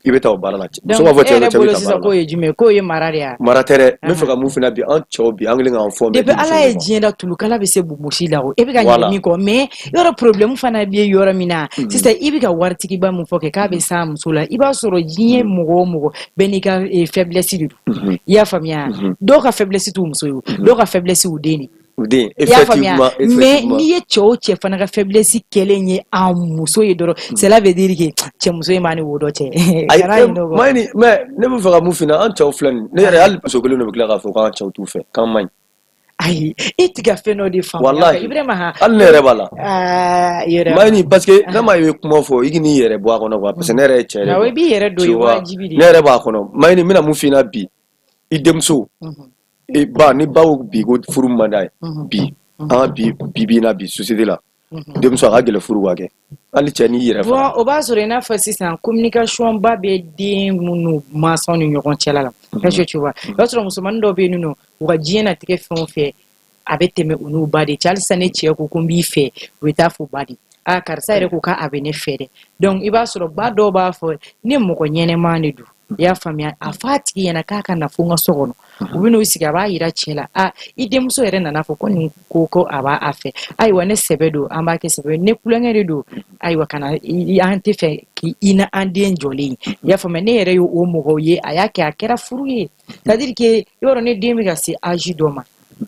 i bɛ taa o baara la muso b'a fɔ cɛ bɛ taa baara la sisan k'o ye jumɛn k'o ye mara de ye mara tɛ dɛ n bɛ fɛ ka mun fana bi an cɛw bi an kelen k'an fɔ depuis ala ye diɲɛ da tulukala bɛ se bomosi la o e bɛ ka ɲinɛ min kɔ mais yɔrɔ problème fana bɛ yɔrɔ min na sisan i bɛ ka waritigiba mun fɔ k'a bɛ s'a muso la i b'a sɔrɔ diɲɛ mɔgɔ o mɔgɔ bɛɛ n'i ka faiblesse de don i y'a faamuya dɔw ka faiblesse t'u muso ye dɔw ka faiblesse y'u den de i y'a faamuya mais n'i ye cɛ o cɛ fana ka faiblesse kɛlen ye a muso ye dɔrɔn cela veut dire que cɛmuso in b'a ni wo dɔ cɛ mais ne bɛ fɛ ka mun f'i ɲɛna an cɛw filɛ nin ne yɛrɛ hali muso kelen de bɛ tila k'a fɔ k'an cɛw t'u fɛ k'an man ɲi ayi i tɛ ka fɛn dɔ de faamuya Ibrahima hali ne yɛrɛ b'a la Mayini parce que ne ma ye kuma fɔ i k'i yɛrɛ bɔ a kɔnɔ quoi parce que ne yɛrɛ ye cɛ de i b'i yɛrɛ don i wajibi de ne yɛrɛ b'a kɔnɔ Mayini n bɛna mun f'i ɲɛna bi i denmuso ni baw bi ko furu man d'a ye bi an ka bi na bi société la denmuso a ka gɛlɛn furu ka kɛ hali cɛ n'i yɛrɛ fana o b'a sɔrɔ i n'a fɔ sisan communication ba bɛ den minnu mansaw ni ɲɔgɔn cɛla la est-ce que tu vois i b'a sɔrɔ musomanin dɔw bɛ yen nɔ u ka diɲɛlatigɛ fɛn o fɛn a bɛ tɛmɛ u n'u ba de cɛ halisa ne cɛ ko n b'i fɛ u bɛ taa fɔ ba de karisa yɛrɛ ko k'a bɛ ne fɛ dɛ donc i b'a sɔrɔ ba dɔw b'a fɔ ne mɔgɔ ɲɛnɛman de don i y'a faamuya a fɔ a tigi ɲɛna k'a ka na fo n ka so kɔnɔ u bɛ n'u sigi a b'a yira cɛ la i denmuso yɛrɛ nana fɔ ko nin ko a b'a fɛ ayiwa ne sɛbɛ don an b'a kɛ sɛbɛ ne kulonkɛ de don ayiwa kana an tɛ fɛ k'i na an den jɔlen i y'a faamuya ne yɛrɛ ye o mɔgɔw ye a y'a kɛ a kɛra furu ye c'est à dire que yɔrɔ ne den bɛ ka se âge dɔ ma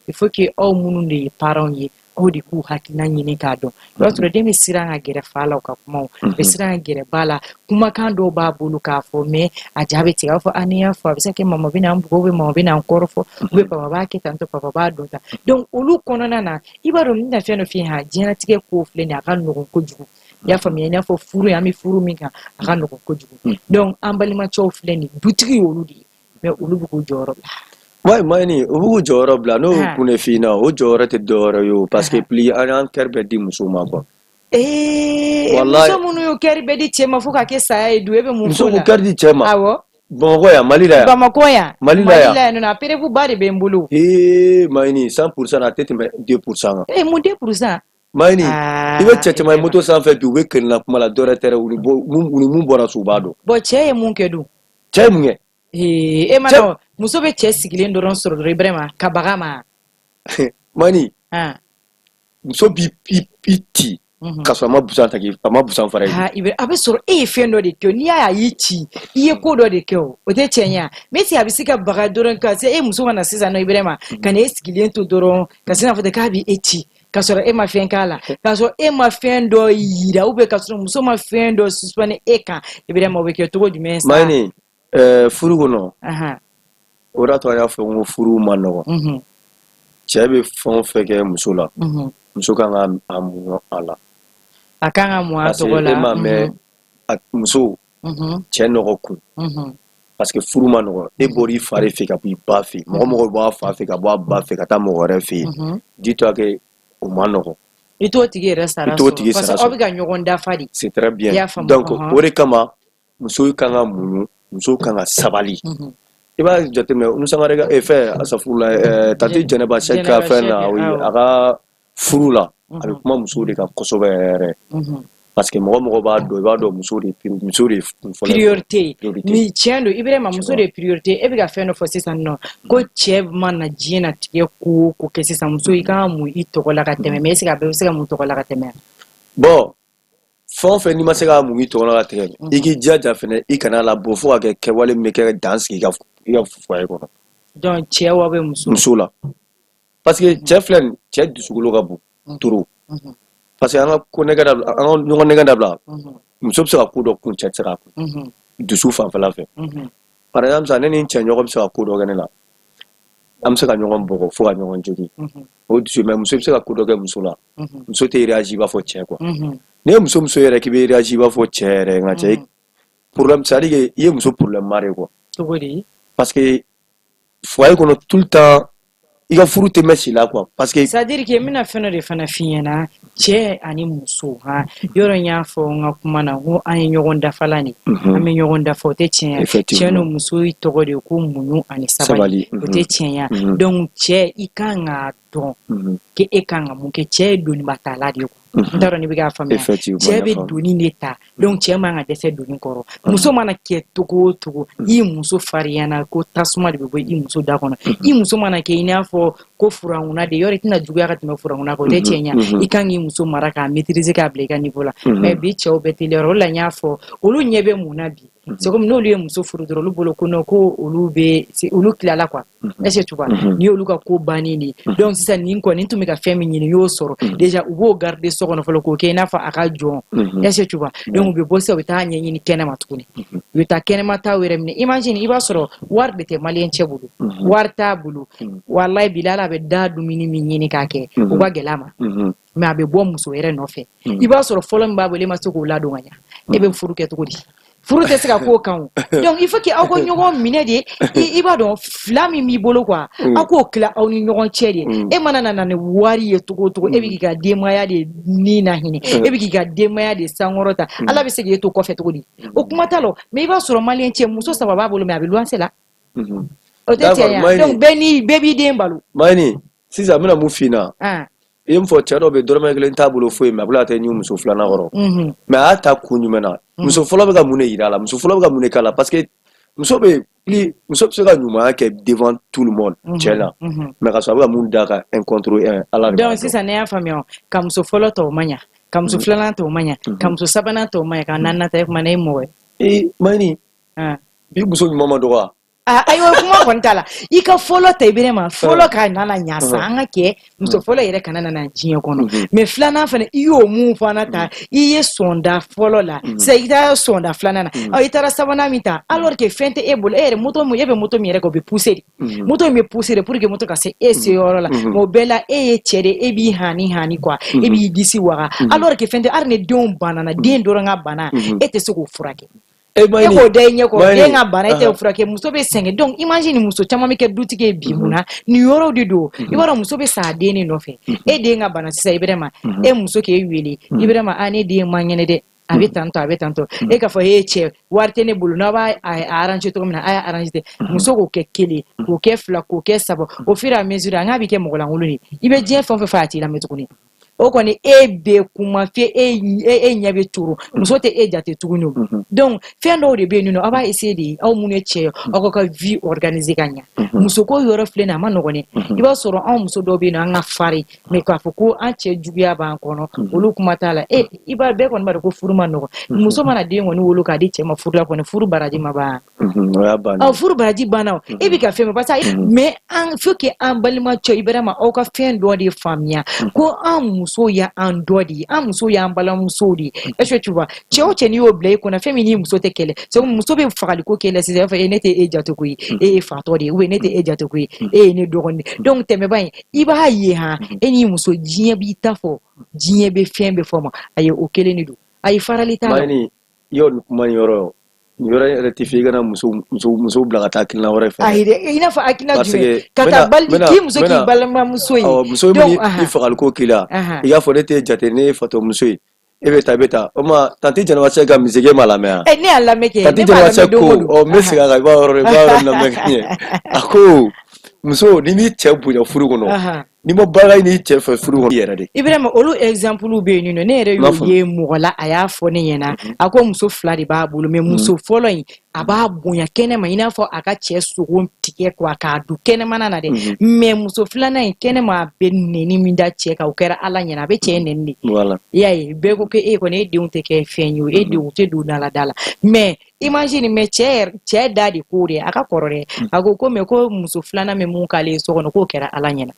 il faut que aw minnu de ye parents ye o de k'u hakilina ɲini k'a dɔn i b'a sɔrɔ den bɛ siran ka gɛrɛ fa la u ka kumaw bɛ siran ka gɛrɛ ba la kumakan dɔw b'a bolo k'a fɔ mais a ja bɛ tigɛ a b'a fɔ n'i y'a fɔ a bɛ se ka kɛ mama bɛ na n bugɔ mama bɛ na n kɔrɔfɔ papa b'a kɛ tan tɔ papa b'a dɔn tan donc olu kɔnɔna na i b'a dɔn n bɛna fɛn dɔ f'i ye ha diɲɛlatigɛ ko filɛ nin ye a ka nɔgɔn kojugu i y'a faamuya i n'a fɔ furu an bɛ furu min kan a ka nɔgɔn kojugu donc an balimacɛw filɛ nin ye dutigi y'olu de ye mais olu bɛ k'u jɔyɔrɔ bila Maïni, vous jɔyɔrɔ bila n'o kun f'i ɲɛna o jɔyɔrɔ tɛ dɔwɛrɛ ye parce que pli an y'an kɛri bɛɛ di muso ma quoi. Muso minnu y'u kɛri bɛɛ di cɛ ma fo ka kɛ saya ye dun e bɛ mun fɔ la. Muso k'u kɛri di cɛ ma. Awɔ. Bamakɔ yan Mali la yan. Bamakɔ yan. Mali la yan. Mali la yan perebu ba de bɛ n bolo. Maïni 100% a tɛ tɛmɛ 2% kan. Mun 2%. Maïni i bɛ cɛ caman ye moto sanfɛ bi u bɛ kɛlɛla kuma la dɔwɛrɛ tɛ u ni mun bɔra so u b'a dɔn. Bon cɛ ye mun kɛ dun. Cɛ ye mun kɛ. E ma dɔn muso bɛ cɛ sigilen dɔrɔn sɔrɔ dɔrɔn Ibrahima ka baga ma. Maïni muso b'i ci ka sɔrɔ a ma busan fara ye. A bɛ sɔrɔ e ye fɛn dɔ de kɛ n'i y'a y'i ci i ye ko dɔ de kɛ o tɛ tiɲɛ ye mais si a bɛ se ka baga dɔrɔn ka se e muso mana sisan nɔ Ibrahima ka na e sigilen to dɔrɔn ka sin k'a fɔ k'a bɛ e ci ka sɔrɔ e ma fɛn k'a la ka sɔrɔ e ma fɛn dɔ yira ou bien ka sɔrɔ muso ma fɛn dɔ suspendre e kan Ibrahima o bɛ kɛ cogo jumɛn sa. Maïni furu kɔnɔ o de y'a to a y'a fɔ n ko furu ma nɔgɔn cɛ bɛ fɛn o fɛn kɛ muso la muso kan ka muɲu a la a kan ka mun a tɔgɔ la parce que e m'a mɛn muso cɛ nɔgɔ kun parce que furu ma nɔgɔn e bɔra i fa de fɛ ka bɔ i ba fɛ mɔgɔ bɔ a fa fɛ ka bɔ a ba fɛ ka taa mɔgɔ wɛrɛ fɛ yen dis-toi que o ma nɔgɔn i t'o tigi yɛrɛ sara sɔrɔ parce que aw bɛ ka ɲɔgɔn dafa de. C'est très bien donc o de kama muso kan ka muɲu muso kan ka sabali i b'a jateminɛ Unusangarega fɛ asafurula Tante Jɛnɛba Sɛki ka fɛn na a ka furu la a bɛ kuma muso de kan kosɛbɛ yɛrɛ parce que mɔgɔ b'a dɔn i b'a dɔn muso de priorité ni tiɲɛ don Ibrahima muso de priorité e bɛ ka fɛn dɔ fɔ sisan nɔ ko cɛ mana diɲɛlatigɛ ko ko kɛ sisan muso i kan ka mun i tɔgɔ la ka tɛmɛ mais est-ce que a bɛɛ bɛ se ka mun tɔgɔ la ka tɛmɛ bon fɛn o fɛn n'i ma se ka mun i tɔgɔ la ka tɛmɛ i k'i jilaja fɛnɛ i kana labɔ fo ka kɛ kɛwale min bɛ kɛ dan sigi i ka foyer kɔnɔ donc cɛ wa bɛ muso la parce que cɛ filɛ nin cɛ dusukolo ka bon trop parce que an ka ɲɔgɔn nɛgɛ dabila muso bɛ se ka ko dɔ kun cɛ tɛ se ka kun dusu fanfɛla fɛ par exemple sisan ne ni n cɛ ɲɔgɔn bɛ se ka ko dɔ kɛ ne la an bɛ se ka ɲɔgɔn bɔgɔ fo ka ɲɔgɔn jogin o dusu mais muso bɛ se ka ko dɔ kɛ muso la muso tɛ réagir i b'a fɔ cɛ quoi n'i ye muso yɛrɛ k'i bɛ réagir i b'a fɔ cɛ yɛrɛ nka cɛ problème c'est à dire que i ye muso problème ma de quoi parce que foyer kɔnɔ tout le temps i ka furu tɛ mɛn si la quoi parce que c'est à dire que n bɛna fɛn dɔ de fana f'i ɲɛna cɛ ani muso yɔrɔ n y'a fɔ n ka kuma na ko an ye ɲɔgɔn dafalan de an bɛ ɲɔgɔn dafa o tɛ tiɲɛ cɛ ni muso tɔgɔ de ko muɲu ani sabali o tɛ tiɲɛ donc cɛ i kan k'a dɔn ko e kan ka mun kɛ cɛ ye doniba tala de ye n t'a dɔn n'i bɛ k'a faamuya cɛ bɛ doni de ta donc cɛ man ka dɛsɛ doni kɔrɔ muso mana kɛ togo o togo i muso fariyana ko tasuma de bɛ bɔ i muso da kɔnɔ i muso mana kɛ i n'a fɔ ko furankuna de yɔrɔ i tɛna juguya ka tɛmɛ furankuna kan o tɛ tiɲɛ ye i kan k'i muso mara k'a maîtriser k'a bila i ka niveau la mais bi cɛw bɛɛ teliya o de la n y'a fɔ olu ɲɛ bɛ mun na bi c'est comme n'olu ye muso furu dɔrɔn olu bolo ko non ko olu tilala quoi est-ce que tu vois ni olu ka ko bannen de donc sisan nin kɔni tun bɛ ka fɛn min ɲini y'o sɔrɔ déjà u b'o garder so kɔnɔ fɔlɔ k'o kɛ i n'a fɔ a ka jɔn est-ce que tu vois donc u bɛ bɔ sisan u bɛ taa ɲɛɲini kɛnɛma tuguni u bɛ taa kɛnɛma taw yɛrɛ minɛ imagine i b'a sɔrɔ wari de tɛ maliyɛn cɛ bolo wari t'a bolo walayi bilala a bɛ da dumuni min ɲini k'a kɛ u ka gɛlɛ a ma mais a bɛ bɔ muso yɛrɛ nɔfɛ i b'a sɔrɔ fɔlɔ min b'a bolo e ma se k'o ladon ka ɲɛ e bɛ furu kɛ cogo di furu tɛ se ka k'o kan o donc il faut que aw ka ɲɔgɔn minɛ de i b'a dɔn fila min b'i bolo quoi aw k'o tila aw ni ɲɔgɔn cɛ de e mana na ni wari ye cogo o cogo e bɛ k'i ka denbaya de ni na hinɛ e bɛ k'i ka denbaya de sankɔrɔta ala bɛ se k'e to kɔfɛ cogo di o kuma t'a la mais i b'a sɔrɔ maliyɛn cɛ muso saba b'a bolo mais a bɛ luwanse la o tɛ tiɲɛ ye donc bɛɛ b'i den balo. Maïni sisan n bɛna mun f'i ɲɛna i ye mun fɔ cɛ dɔw bɛ dɔrɔmɛ kelen t'a bolo foyi mais a bɛ tɛ ɲu muso filanan kɔrɔ mais a y'a ta kun jumɛn na muso fɔlɔ bɛ ka mun de yira a la muso fɔlɔ bɛ ka mun de k'a la parce que muso bɛ se ka ɲumanya kɛ devant tout le monde cɛ la mais ka sɔrɔ a bɛ ka mun d'a kan un contre un ala de b'a dɔn. donc sisan ne y'a faamuya ka muso fɔlɔ tɔw ma ɲa ka muso filanan tɔw ma ɲa ka muso sabanan tɔw ma ɲa ka naaninan ta e kuma na e mɔgɔ ye. Maïni bi muso ɲuman ma dɔgɔ wa. ayo kuma kontala ika follow ta ibirema follow ka nana nyasa anga ke muso follow yere kana nana jinye kono me flana fane iyo mu fana ta iye sonda follow la se ita sonda flana na ita sabana mita alors que fente ebol moto mu yebe moto mi yere ko be pousser moto mi pousser pour que moto ka se ese yoro la mo bela chere ebi hani kwa ebi disi wara alors que fente arne don banana den doranga bana ete se ko furake eko denye ko denga bana ete furake muso be senge donc imagine muso chama mi ke dutike bimuna ni yoro dido ibara muso be sa deni no fe denga bana sisa ibrema muso ke wili ibrema ane de manyene de abe tanto ka fo che warte ne bulu na ba arrange to mina arrange muso ko ke kele ko ke fla ko ke sabo au fur et à mesure nga bi ke mogola nguluni ibe je fon fe fati la metukuni o koni be kuma fe nyabe turu muso te jate tuguni donc fe ndo de be nuno aba essayer di au munu che o ko vie organiser kanya muso ko yoro flena ma no koni iba soro an muso do be na nga fari me ka fo ko an che jubiya ban kono olu kuma tala iba be kon ba ko furu man no muso mana de ngoni wolu ka di che ma furu la koni furu baraji ma ba furu baraji bana bi ka fe me pasa mais an faut que an balima cho ibrama o ka fe ndo de famia ko an muso ya andodi muso ya ambala muso di tu vois cheo cheni oblay kuna femini muso tekele so muso be fakali ko kele se fa enete ejato kui fatori we nete ejato kui ne dogonde donc teme ban iba ye ha eni muso jinya bi tafo jinya be fembe forma aye okele ni do aye faralita mani yo mani yoro rectifier gana muso blagata kilna wore fa ina fa akina jume kata baldi ki muso ki balma muso yi muso mi ifakal ko kila ya fo nete jate ne fato muso yi beta oma tanti jana wacha ga mizege malame ne ala meke tanti jana wacha ko mesiga ga ba ro na meke ako muso ni mi chebu ya furu kono ni mo baga ni chefu furu kono yera de ibrahima olu example be ni no ne re ye mugola aya fo ne yena ako muso flari ba bulu me muso following aba bunya kene ma ina fo aka che sugun tike kwa ka du kene mana na de me muso flana kene ma be ne ni minda che ka ukera ala nyana be che ne ni voilà yayi be ko ke ko ne de unte ke fenyu de unte du dala mais imagine me che dadi kure aka korore ago ko me ko muso flana me mun kale so kono ko kera ala nyana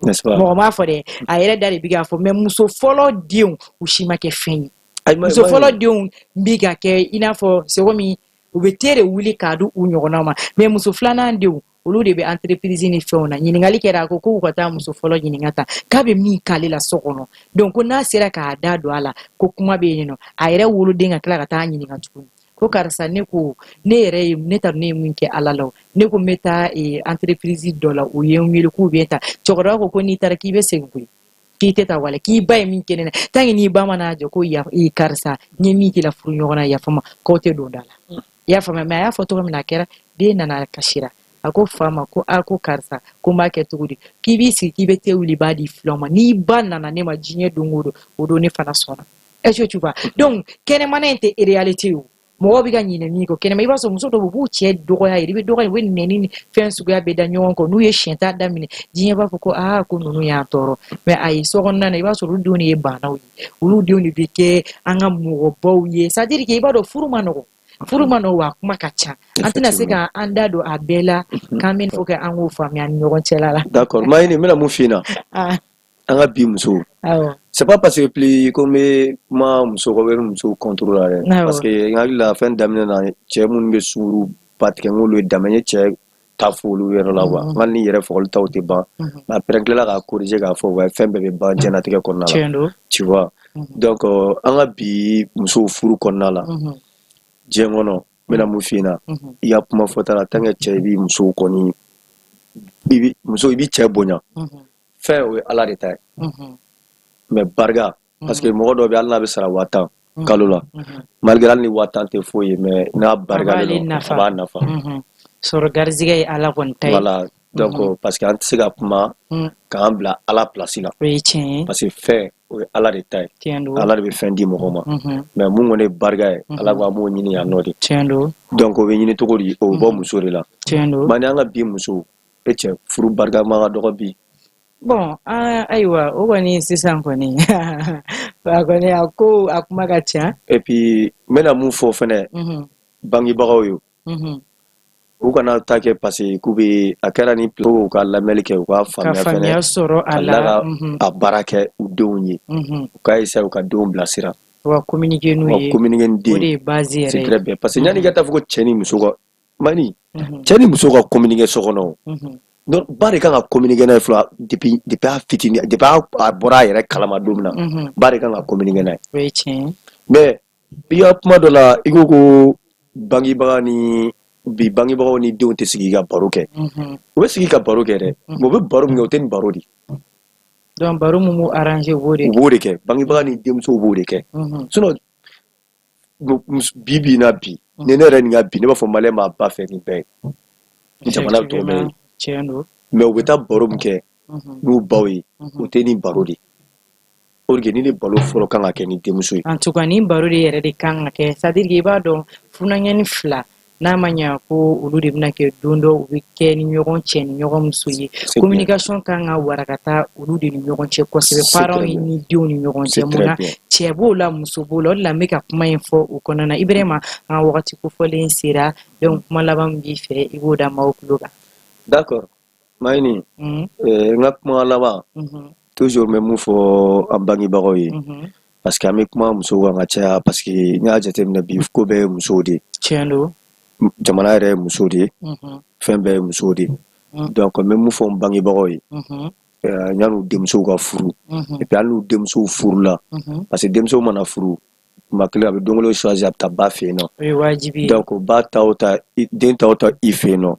n'est-ce pas mo ma fo de ayere dadi biga fo me muso follow diun ushima ke fenyu muso follow diun biga ke ina fo se komi ubetere wuli kadu unyogona ma me muso flana ndio olu de be entreprise ni feona nyiningali kera ko ko ta muso folo nyiningata kabe mi kale la sokono donc na sera ka dado ala ko kuma be ni no ayere wulu dinga kala ta nyininga tukuni ko karsa ne ko ne re ne tar ne mun ke alalo ne ko meta entreprise dola o yemwele ko beta chokora ko ni tar ki be segui ki teta wala ki bay min kenena tangi ni ba mana jo ko ya karsa nyemi ki la furu nyogona ya fama ko te do dala ya fama me ya foto mi na kera de nana kashira ako fama ko ako karsa ko ma ke tugudi ki bi si ki bete wuli ba di floma ni ba nana ne ma jinye dungudo odo ne fana sona tu vois donc kene manente e reality mo bi ga nyine mi ko kene ma ibaso muso to bu che dogo ya iri dogo we neni fensu ga be da nyon ko nu ye shenta da mine jinye ba ko ko nu ya toro me ai so gonna na ibaso rudu ni e bana ulu dio ni bike anga mo bo ye sa dire ke ibado furumano wa kuma kacha antina sega andado abela kamen foke anwo fami an nyon chela la d'accord maini mena mu fina anga bi muso c'est pas parce que pli comme ma muso ko wer muso contrôler parce que ngali la fin damne na che mun be suru patke ngolo damne che tafulu wer la wa ngani yere fo tawte ba na prengle la ka corriger ga fo wa fin be ba janate ko na la tu vois donc anga bi muso furu konna la jengono mena mu fina ya kuma fotala tanga che bi muso koni bibi muso bi che bonya fait o ala de tay mais barga parce que mo do bi alla be sara watan kalula malgré ni watan te foye mais na barga le ba nafa so garziga ala kon tay voilà donc parce que antiga kuma kan bla ala place la parce que fait o ala de tay ala de be fendi mo ma mais mo ngone barga ala wa mo nyini ya nodi donc o be nyini to ko di o bo muso re la mani anga bi muso eche furu barga ma do ko bi bon aiwa o wani sisan ko ni ba ko ni akuma gacha et puis mena mu fo fene bangi bagaw yo u kana ta kɛ parce que k'u bɛ a kɛra ni u ka lamɛnli kɛ u ka faamuya sɔrɔ a la ka a baara kɛ u denw ye u ka essayer u ka denw bilasira wa communiquer n'u ye o de ye base yɛrɛ c'est très bien parce que yani ka taa fɔ ko cɛ ni muso ka mani cɛ ni muso ka communiquer so kɔnɔ donc ba de kan ka communiquer n'a ye fɔlɔ depuis a fitinin depuis a bɔra a yɛrɛ kalama don min na ba de kan ka communiquer n'a ye o ye tiɲɛ mais i ka kuma dɔ la i ko bangebaga ni bi bangebagaw ni denw tɛ sigi ka baro kɛ u bɛ sigi ka baro kɛ dɛ mais u bɛ baro min kɛ o tɛ nin baro de donc baro min b'u arranger u b'o de kɛ bangebaga ni denmusow b'o de kɛ sinon bi na bi ni ne yɛrɛ nin ka bi ne b'a fɔ maliyɛn b'a ba fɛ nin bɛɛ ye jamana tɔ bɛɛ ye mais u bɛ taa baro min kɛ n'u baw ye o tɛ nin baro de or que ni ne baro fɔlɔ kan ka kɛ ni denmuso ye en tout cas ni baro de yɛrɛ de kan ka kɛ c'est à dire que i b'a dɔn funankɛni fila n'a ma ɲɛ ko olu de bɛna kɛ don dɔ u bɛ kɛ ni ɲɔgɔn cɛ ni ɲɔgɔn muso ye communication kan ka warakata olu de ni ɲɔgɔn cɛ kosɛbɛ parents ye ni denw ni ɲɔgɔn cɛ mun na cɛ b'o la muso b'o la o de la n bɛ ka kuma in fɔ o kɔnɔna na Ibrahima an ka wagati kofɔlen sera donc kuma laban min b'i fɛ i b'o da maaw tulo kan. D'accord Mayini n ka kuma laban toujours n bɛ mun fɔ an bangebagaw ye parce que an bɛ kuma musow kan ka caya parce que n y'a jateminɛ bi ko bɛɛ ye musow de ye. Tiɲɛ don. Jamana yɛrɛ ye muso de ye fɛn bɛɛ ye muso de ye donc n bɛ mun fɔ n bangebagaw ye yan'u denmusow ka furu et puis hali n'u denmusow furula parce que denmusow mana furu tuma kelen a bɛ don kelen choisir a bɛ taa ba fɛ yen nɔ o ye wajibi ye donc ba ta o ta den ta o ta i fɛ yen nɔ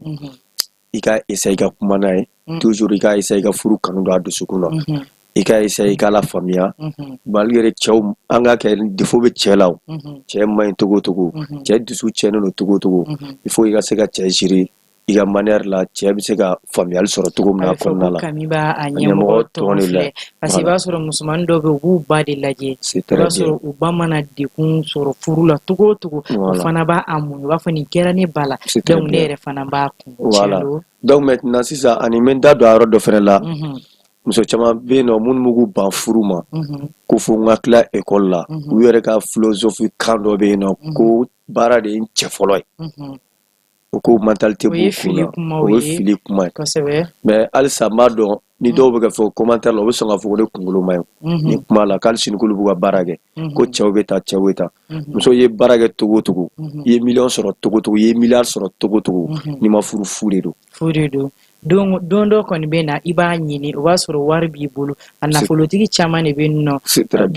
i ka essayer ka kuma n'a ye toujours i ka essayer ka furu kanu don a dusukun na i ka essayer i k'a la faamuya malgré cɛw an ka kɛ défaut bɛ cɛ la o cɛ man ɲi togo o togo cɛ dusu tiɲɛnen don togo o togo il faut i ka se ka cɛ gérer i ka manière la cɛ bɛ se ka faamuyali sɔrɔ togo min na kɔnɔna la Kami b'a a ɲɛmɔgɔ tɔn filɛ parce que i b'a sɔrɔ musomanin dɔw bɛ u b'u ba de lajɛ i b'a sɔrɔ u ba mana dekun sɔrɔ furu la togo o togo o fana b'a muɲu u b'a fɔ nin kɛra ne ba la donc ne yɛrɛ fana b'a kun voilà donc maintenant sisan ani n bɛ n da don a yɔrɔ dɔ fɛnɛ la muso caman bɛ yen nɔ minnu b'u ban furu ma ko fo n ka tila école la u yɛrɛ ka philosophie kan dɔ bɛ yen nɔ ko baara de ye n cɛ fɔlɔ ye o ko mentalité b'u kun na o ye fili kuma ye mais halisa n b'a dɔn ni dɔw bɛ ka fɔ commentaire la u bɛ sɔn ka fɔ ko ne kunkolo ma ɲi ni kuma la k'hali sini k'olu b'u ka baara kɛ ko cɛw bɛ taa cɛw bɛ taa muso ye baara kɛ togo o togo i ye miliyɔn sɔrɔ togo o togo i ye miliyari sɔrɔ togo o togo n'i ma furu fu de don. Fu de don. Don dɔ kɔni bɛ na i b'a ɲini o b'a sɔrɔ wari b'i bolo a nafolotigi caman de bɛ nɔ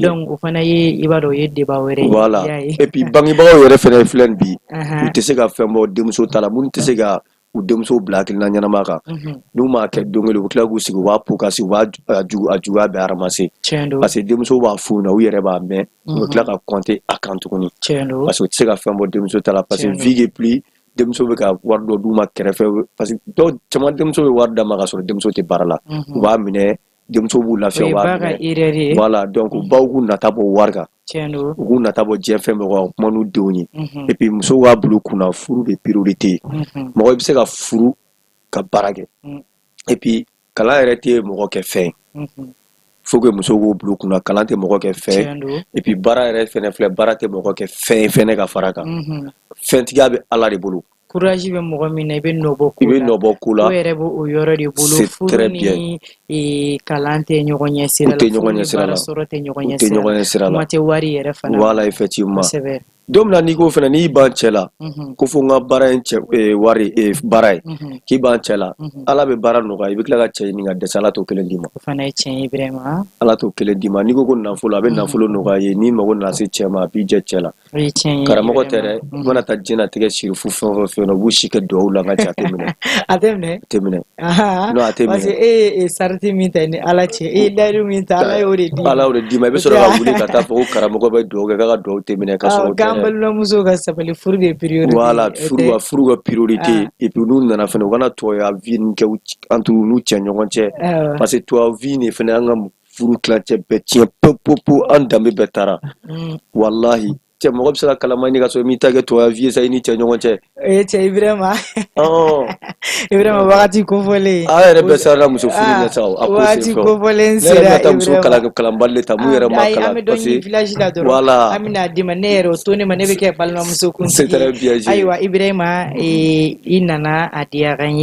donc o fana ye i b'a dɔn o ye débat wɛrɛ ye voilà et puis bangebagaw yɛrɛ fɛnɛ filɛ nin bi u tɛ se ka fɛn bɔ denmuso ta la minnu tɛ se ka u denmuso bila hakilina ɲɛnama kan n'u m'a kɛ don kelen u bɛ tila k'u sigi u b'a pokasi u b'a a juguya bɛɛ ramasser parce que denmuso b'a f'u ɲɛna u yɛrɛ b'a mɛn u bɛ tila ka compter a kan tuguni parce que u tɛ se ka fɛn bɔ denmuso ta la parce que vie que plus denmuso bɛ ka wari dɔ d'u ma kɛrɛfɛ parce que dɔw caman denmuso bɛ wari d'a ma ka sɔrɔ denmuso tɛ baara la u b'a minɛ denmuso b'u lafiya u b'a minɛ voilà donc u baw k'u nata bɔ wari kan u k'u nata bɔ diɲɛ fɛn bɛɛ kan u kuma n'u denw ye et puis muso b'a bila u kunna furu de priorité ye mɔgɔ i bɛ se ka furu ka baara kɛ et puis kalan yɛrɛ tɛ mɔgɔ kɛ fɛn ye faut que muso k'o bila u kunna kalan tɛ mɔgɔ kɛ fɛn ye et puis baara yɛrɛ fɛnɛ filɛ baara tɛ mɔgɔ kɛ fɛn ye fɛnɛ ka fara kan fɛntigiya bɛ Ala de bolo. Courage bɛ mɔgɔ min na i bɛ nɔbɔ ko la o yɛrɛ b'o yɔrɔ de bolo furu ni kalan tɛ ɲɔgɔn ɲɛ sira la furu ni baara sɔrɔ tɛ ɲɔgɔn ɲɛ sira la kuma tɛ wari yɛrɛ fana voilà effectivement don min na n'i ko fɛnɛ n'i ban cɛ la ko fo n ka baara in cɛ wari baara ye k'i ban cɛ la Ala bɛ baara nɔgɔya i bɛ tila ka cɛ ɲini ka dɛsɛ Ala t'o kelen d'i ma o fana ye tiɲɛ ye vraiment Ala t'o kelen d'i ma n'i ko nafolo a bɛ nafolo nɔgɔya i ye n'i mago nana se cɛ ma a b'i jɛ cɛ la karamɔgɔ tɛ dɛ i mana taa diɲɛlatigɛ siri fu fɛn o fɛn na u b'u si kɛ duwawu la n ka cɛ a tɛ minɛ a tɛ minɛ non a tɛ minɛ parce que e ye sarati min ta ni Ala cɛ e ye layidu min ta Ala y'o de d'i ma Ala y'o de d'i ma i bɛ sɔrɔ ka wuli ka taa fɔ ko karamɔgɔ bɛ duwawu kɛ k'a ka duwawu tɛ minɛ ka sɔrɔ o tɛ k'an balimamuso ka sabali furu de priorité voilà furu ka priorité et puis n'u nana fɛnɛ u kana tubabuya vie nin kɛ entre n'u cɛ ɲɔgɔn cɛ parce que tubabu vie nin fɛnɛ an ka furu tilancɛ bɛɛ tiɲɛ pewu pewu an danbe bɛɛ taara walahi cɛ mɔgɔ bɛ se ka kalama ɲini ka sɔrɔ min ta kɛ to vie sa i ni cɛ ɲɔgɔn cɛ cɛ Ibrahima Ibrahima wagati kofɔlen a yɛrɛ bɛ sara muso furu ɲɛ sa a ko wagati kofɔlen sera Ibrahima ne yɛrɛ muso kalanbali le ta mun yɛrɛ ma kalan an bɛ dɔn village la dɔrɔn voilà an bɛna di ma ne yɛrɛ o to ne ma ne bɛ kɛ balimamuso kuntigi c'est très bien ayiwa Ibrahima i nana a diyara n ye